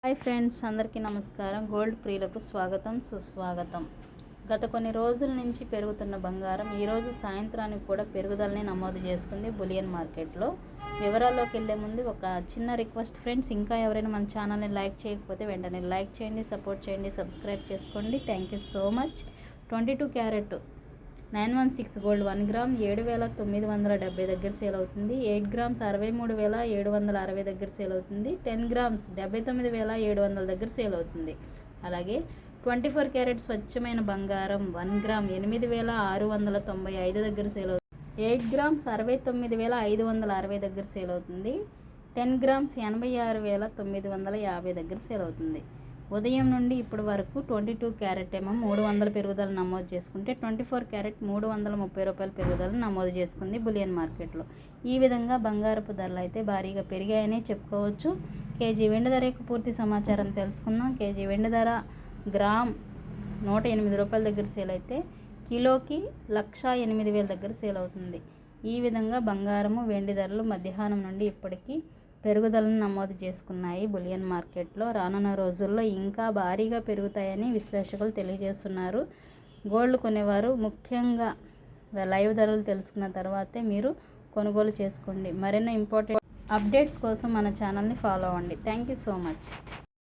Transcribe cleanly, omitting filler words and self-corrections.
Hi friends, అందరికీ నమస్కారం. Gold ప్రియులకు స్వాగతం, సుస్వాగతం. గత కొన్ని రోజుల నుంచి పెరుగుతున్న బంగారం ఈరోజు సాయంత్రానికి కూడా పెరుగుదలని నమోదు చేసుకుంది బులియన్ మార్కెట్లో. వివరాల్లోకి వెళ్ళే ముందు ఒక చిన్న రిక్వెస్ట్ ఫ్రెండ్స్, ఇంకా ఎవరైనా మన ఛానల్ని లైక్ చేయకపోతే వెంటనే లైక్ చేయండి, సపోర్ట్ చేయండి, సబ్స్క్రైబ్ చేసుకోండి. Thank you so much. 22 carrot 916 gold 1 gram 7,970 దగ్గర సేల్ అవుతుంది. 8 గ్రామ్స్ 63,760 దగ్గర సేల్ అవుతుంది. 10 గ్రామ్స్ 79,700 దగ్గర సేల్ అవుతుంది. అలాగే 24 క్యారెట్ స్వచ్ఛమైన బంగారం 1 గ్రామ్ 8,695 దగ్గర సేల్ అవుతుంది. 8 గ్రామ్స్ 69,560 దగ్గర సేల్ అవుతుంది. 10 గ్రామ్స్ 86,950 దగ్గర సేల్ అవుతుంది. ఉదయం నుండి ఇప్పటి వరకు 22 క్యారెట్ ఏమో 300 పెరుగుదల నమోదు చేసుకుంటే 24 క్యారెట్ 330 రూపాయల పెరుగుదలను నమోదు చేసుకుంది బులియన్ మార్కెట్లో. ఈ విధంగా బంగారపు ధరలు అయితే భారీగా పెరిగాయని చెప్పుకోవచ్చు. కేజీ వెండి ధర యొక్క పూర్తి సమాచారం తెలుసుకుందాం. కేజీ వెండి ధర గ్రామ్ 108 రూపాయల దగ్గర సేల్ అయితే కిలోకి 1,08,000 దగ్గర సేల్ అవుతుంది. ఈ విధంగా బంగారము వెండి ధరలు మధ్యాహ్నం నుండి ఇప్పటికీ పెరుగుదలను నమోదు చేసుకున్నాయి బులియన్ మార్కెట్లో. రానున్న రోజుల్లో ఇంకా భారీగా పెరుగుతాయని విశ్లేషకులు తెలియజేస్తున్నారు. గోల్డ్ కొనేవారు ముఖ్యంగా లైవ్ ధరలు తెలుసుకున్న తర్వాతే మీరు కొనుగోలు చేసుకోండి. మరిన్ని ఇంపార్టెంట్ అప్డేట్స్ కోసం మన ఛానల్ని ఫాలో అవ్వండి. Thank you so much.